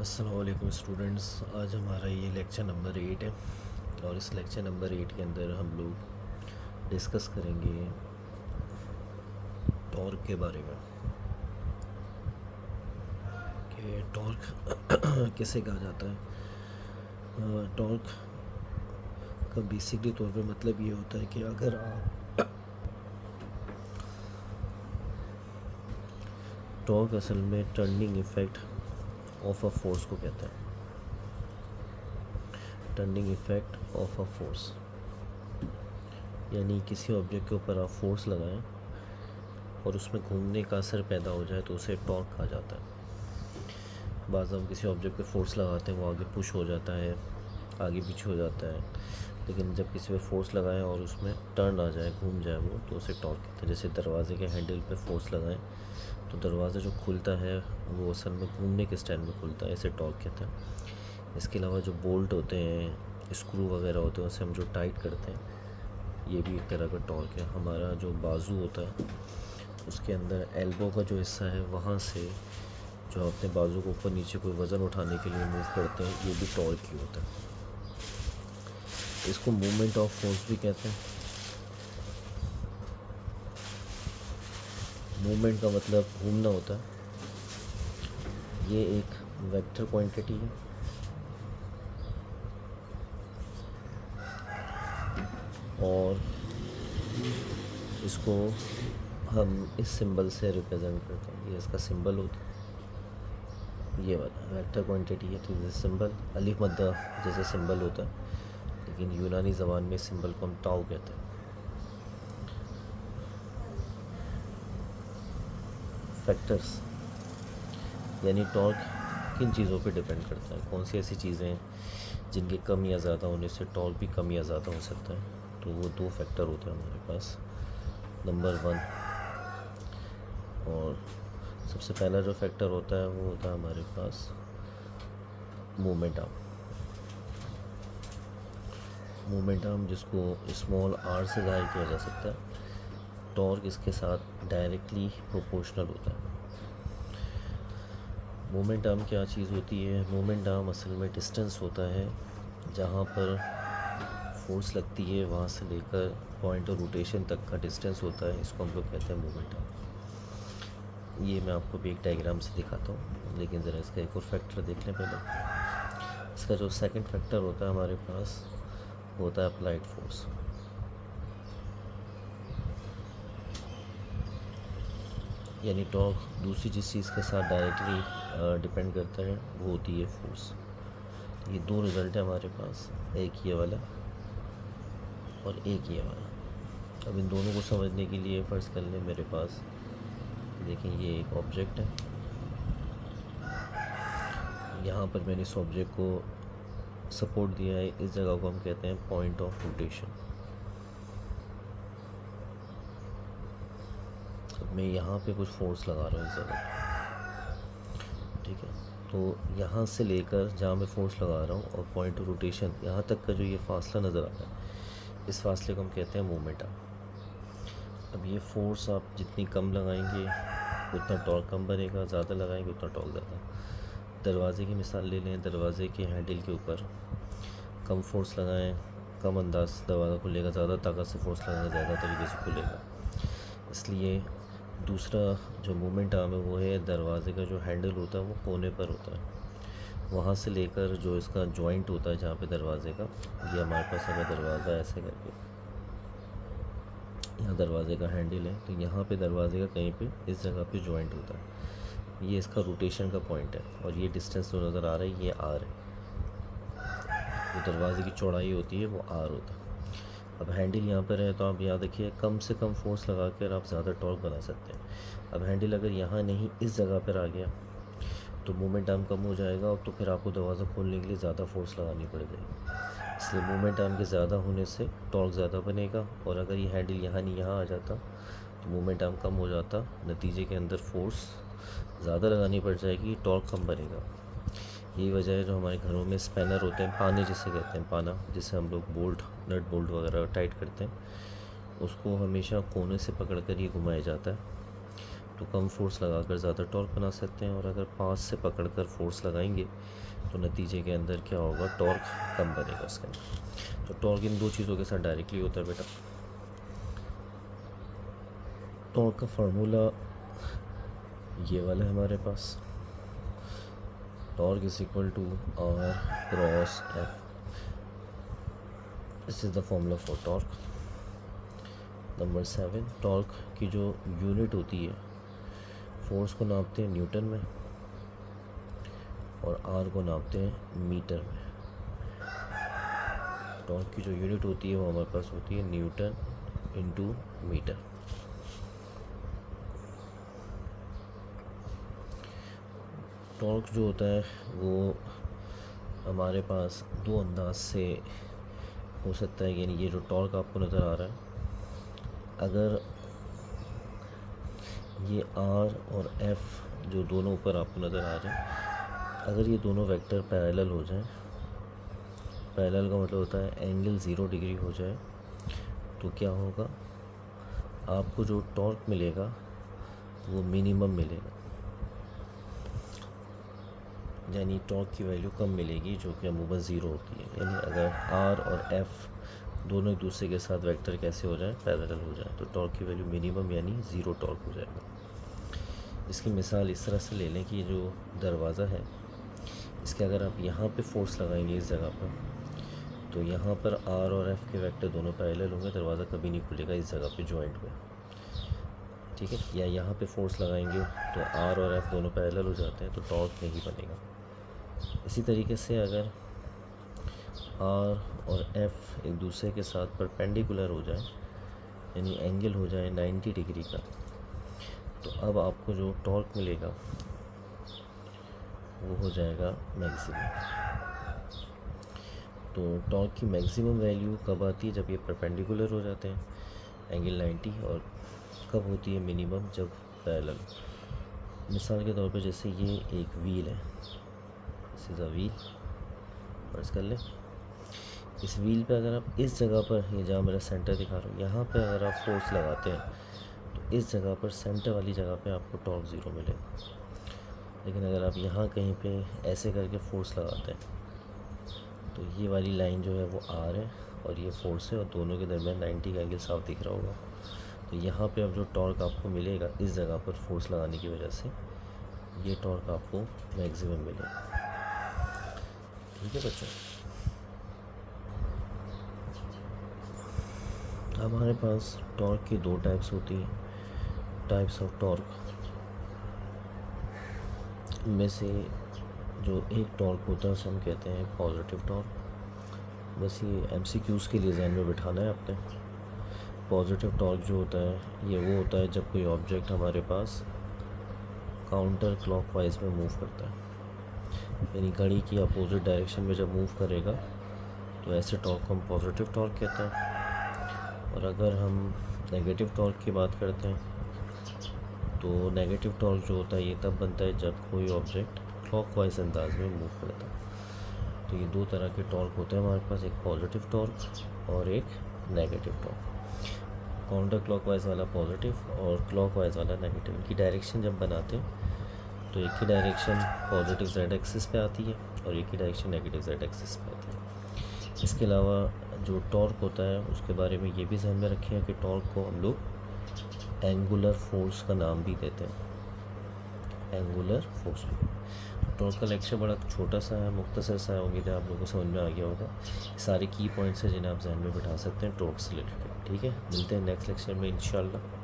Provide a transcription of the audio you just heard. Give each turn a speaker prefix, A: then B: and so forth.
A: अस्सलाम वालेकुम स्टूडेंट्स। आज हमारा ये लेक्चर नंबर 8 है और इस लेक्चर नंबर 8 के अंदर हम लोग डिस्कस करेंगे टॉर्क के बारे में कि टॉर्क किसे कहा जाता है। टॉर्क का बेसिकली तौर पे मतलब ये होता है कि अगर आप टॉर्क असल में turning effect of a force को कहते हैं। Turning effect of a force यानी किसी ऑब्जेक्ट के ऊपर आप फोर्स लगाएं और उसमें घूमने का असर पैदा हो जाए तो उसे टॉर्क कहा जाता है। बाज़ हम किसी ऑब्जेक्ट पे फोर्स लगाते हैं, वो आगे पुश हो जाता है, आगे पीछे हो जाता है, लेकिन जब किसी पे फोर्स लगाएं और उसमें टर्न आ जाए, घूम जाए वो, तो उसे टॉर्क कहते हैं। जैसे दरवाजे के हैंडल पे फोर्स लगाएं तो दरवाज़ा जो खुलता है वो असल में घूमने के स्टाइल में खुलता है, इसे टॉर्क कहते हैं। इसके अलावा जो बोल्ट होते हैं, स्क्रू वगैरह होते हैं, उसे हम जो टाइट करते हैं, ये भी एक तरह का टॉर्क है। हमारा जो बाजू होता है उसके अंदर एल्बो का जो हिस्सा है, वहाँ से जो अपने बाजू को ऊपर नीचे कोई वज़न उठाने के लिए मूव करते हैं, ये भी टॉर्क ही होता है। इसको मूवमेंट ऑफ फोर्स भी कहते हैं। मूवमेंट का मतलब घूमना होता है। ये एक वेक्टर क्वांटिटी है और इसको हम इस सिंबल से रिप्रेजेंट करते हैं। ये इसका सिंबल होता है, ये वाला वेक्टर क्वांटिटी है। तो ये सिंबल अलिफ मद्दा जैसे सिंबल होता है, लेकिन यूनानी ज़बान में सिंबल को हम ताऊ कहते हैं। फैक्टर्स यानी टॉर्क किन चीज़ों पे डिपेंड करता है, कौन सी ऐसी चीज़ें हैं जिनके कम या ज़्यादा होने से टॉर्क भी कम या ज़्यादा हो सकता है। तो वो दो फैक्टर होते हैं हमारे पास, नंबर 1। और सबसे पहला जो फैक्टर होता है वो होता है हमारे पास मोमेंट आर्म। मोमेंट आर्म जिसको स्मॉल आर से ज़ाहिर किया जा सकता है। टॉर्क इसके साथ डायरेक्टली प्रोपोर्शनल होता है। मोमेंट आर्म क्या चीज़ होती है? मोमेंट आर्म असल में डिस्टेंस होता है जहाँ पर फोर्स लगती है, वहाँ से लेकर पॉइंट ऑफ रोटेशन तक का डिस्टेंस होता है। इसको हम लोग कहते हैं मोमेंट आर्म। ये मैं आपको भी एक डायग्राम से दिखाता हूँ, लेकिन ज़रा इसका एक और फैक्टर देख लें पहले। इसका जो सेकंड फैक्टर होता है हमारे पास होता है अप्लाइड फोर्स। यानी टॉर्क दूसरी जिस चीज़ के साथ डायरेक्टली डिपेंड करता है वो होती है फोर्स। ये दो रिज़ल्ट है हमारे पास, एक ये वाला और एक ये वाला। अब इन दोनों को समझने के लिए फ़र्ज़ कर लें मेरे पास, देखें ये एक ऑब्जेक्ट है, यहाँ पर मैंने इस ऑब्जेक्ट को सपोर्ट दिया है। इस जगह को हम कहते हैं पॉइंट ऑफ रोटेशन। अब मैं यहाँ पे कुछ फोर्स लगा रहा हूँ इस जगह, ठीक है। तो यहाँ से लेकर जहाँ मैं फोर्स लगा रहा हूँ और पॉइंट ऑफ रोटेशन यहाँ तक का जो ये फासला नज़र आता है, इस फासले को हम कहते हैं मोमेंट आर्म। अब ये फोर्स आप जितनी कम लगाएंगे उतना टॉर्क कम बनेगा, ज़्यादा लगाएंगे उतना टॉर्क ज़्यादा। दरवाज़े की मिसाल ले लें। दरवाज़े के हैंडल के ऊपर कम फोर्स लगाएं, कम अंदाज दरवाज़ा खुलेगा, ज़्यादा ताकत से फोर्स लगाएंगे, ज़्यादा तरीके से खुलेगा। इसलिए दूसरा जो मूवमेंट आर्म है वो है दरवाज़े का जो हैंडल होता है वो कोने पर होता है, वहाँ से लेकर जो इसका जॉइंट होता है जहाँ पे दरवाज़े का, ये हमारे पास अगर दरवाज़ा ऐसे करके यहाँ दरवाज़े का हैंडल है तो यहाँ पे दरवाज़े का कहीं पे इस जगह पे जॉइंट होता है, ये इसका रोटेशन का पॉइंट है। और ये डिस्टेंस जो नज़र आ रहा है ये आर है, जो दरवाज़े की चौड़ाई होती है वो आर होता है। अब हैंडल यहाँ पर है तो आप याद रखिए कम से कम फोर्स लगा कर आप ज़्यादा टॉर्क बना सकते हैं। अब हैंडल अगर यहाँ नहीं इस जगह पर आ गया तो मोमेंट आर्म कम हो जाएगा और तो फिर आपको दरवाज़ा खोलने के लिए ज़्यादा फोर्स लगानी पड़ जाएगी। इसलिए मोमेंट आर्म के ज़्यादा होने से टॉर्क ज़्यादा बनेगा, और अगर ये हैंडल यहाँ नहीं यहाँ आ जाता तो मोमेंट आर्म कम हो जाता, नतीजे के अंदर फोर्स ज़्यादा लगानी पड़ जाएगी, टॉर्क कम बनेगा। यही वजह है जो हमारे घरों में स्पैनर होते हैं, पाने जिसे कहते हैं, पाना जिसे हम लोग बोल्ट नट बोल्ट वगैरह टाइट करते हैं, उसको हमेशा कोने से पकड़ कर ये घुमाया जाता है। तो कम फोर्स लगाकर ज़्यादा टॉर्क बना सकते हैं, और अगर पास से पकड़कर फोर्स लगाएंगे तो नतीजे के अंदर क्या होगा, टॉर्क कम बनेगा उसके अंदर। तो टॉर्क इन दो चीज़ों के साथ डायरेक्टली होता है बेटा। टॉर्क का फार्मूला ये वाला है हमारे पास, torque is equal to R cross F. This is the formula for torque. Number 7, torque की जो यूनिट होती है, फोर्स को नापते हैं न्यूटन में और आर को नापते हैं मीटर में। टॉर्क की जो यूनिट होती है वो हमारे पास होती है न्यूटन इंटू मीटर। टॉर्क जो होता है वो हमारे पास दो अंदाज से हो सकता है। यानी ये जो टॉर्क आपको नज़र आ रहा है, अगर ये आर और एफ जो दोनों ऊपर आपको नज़र आ रहे हैं, अगर ये दोनों वेक्टर पैरेलल हो जाएं, पैरेलल का मतलब होता है एंगल 0 डिग्री हो जाए, तो क्या होगा, आपको जो टॉर्क मिलेगा वो मिनिमम मिलेगा। यानी टॉर्क की वैल्यू कम मिलेगी, जो कि अमूमन 0 होती है। यानी अगर आर और एफ दोनों एक दूसरे के साथ वेक्टर कैसे हो जाए, पैरेलल हो जाए, तो टॉर्क की वैल्यू मिनिमम यानी 0 टॉर्क हो जाएगा। इसकी मिसाल इस तरह से ले लें कि ये जो दरवाज़ा है, इसके अगर आप यहाँ पे फोर्स लगाएंगे इस जगह पर, तो यहाँ पर आर और एफ के वेक्टर दोनों पैरेलल होंगे, दरवाज़ा कभी नहीं खुलेगा इस जगह पे जॉइंट में, ठीक है। या यहाँ पे फोर्स लगाएंगे तो आर और एफ दोनों पैरेलल हो जाते हैं, तो टॉर्क नहीं बनेगा। इसी तरीके से अगर आर और एफ एक दूसरे के साथ परपेंडिकुलर हो जाए, यानी एंगल हो जाए 90 डिग्री का, तो अब आपको जो टॉर्क मिलेगा वो हो जाएगा मैक्सिमम। तो टॉर्क की मैक्सिमम वैल्यू कब आती है, जब ये परपेंडिकुलर हो जाते हैं एंगल 90, और कब होती है मिनिमम, जब पैरेलल। मिसाल के तौर पे जैसे ये एक व्हील है, दिस इज़ अ व्हील, फर्ज कर लें। इस व्हील पे अगर आप इस जगह पर, ये जहाँ मेरा सेंटर दिखा रहा हूँ, यहाँ पे अगर आप फोर्स लगाते हैं तो इस जगह पर, सेंटर वाली जगह पे आपको टॉर्क 0 मिलेगा। लेकिन अगर आप यहाँ कहीं पे ऐसे करके फोर्स लगाते हैं, तो ये वाली लाइन जो है वो आर है और ये फोर्स है, और दोनों के दरमियान 90 का एंगल साफ दिख रहा होगा। तो यहाँ पे अब जो टॉर्क आपको miलेगा इस जगह पर फोर्स लगाने की वजह से, ये टॉर्क आपको मैक्सिमम मिलेगा, ठीक है बच्चों। हमारे पास टॉर्क की दो टाइप्स होती हैं, टाइप्स ऑफ टॉर्क में से जो एक टॉर्क होता है उसे हम कहते हैं पॉजिटिव टॉर्क। बस ये MCQs के लिए ज़हन में बिठाना है आपने। पॉजिटिव टॉर्क जो होता है ये वो होता है जब कोई ऑब्जेक्ट हमारे पास काउंटर क्लॉकवाइज में मूव करता है, यानी घड़ी की अपोजिट डायरेक्शन में जब मूव करेगा, तो ऐसे टॉर्क को हम पॉजिटिव टॉर्क कहते हैं। और अगर हम नेगेटिव टॉर्क की बात करते हैं, तो नेगेटिव टॉर्क जो होता है ये तब बनता है जब कोई ऑब्जेक्ट क्लॉकवाइज अंदाज में मूव करता है। तो ये दो तरह के टॉर्क होते हैं हमारे पास, एक पॉजिटिव टॉर्क और एक नेगेटिव टॉर्क। काउंटर क्लॉकवाइज वाला पॉजिटिव और क्लॉकवाइज वाला नेगेटिव। इनकी डायरेक्शन जब बनाते हैं तो एक ही डायरेक्शन पॉजिटिव जेड एक्सिस पे आती है और एक ही डायरेक्शन नेगेटिव जेड एक्सिस पे आती है। इसके अलावा जो टॉर्क होता है उसके बारे में ये भी ध्यान में रखें कि टॉर्क को हम लोग एंगुलर फोर्स का नाम भी देते हैं, एंगुलर फोर्स भी। टॉर्क का लेक्चर बड़ा छोटा सा है, मुख्तसर सा है, उम्मीद है आप लोगों को समझ में आ गया होगा। सारे की पॉइंट्स हैं जिन्हें आप जहन में बिठा सकते हैं टॉर्क से रिलेटेड, ठीक है। मिलते हैं नेक्स्ट लेक्चर में इंशाल्लाह।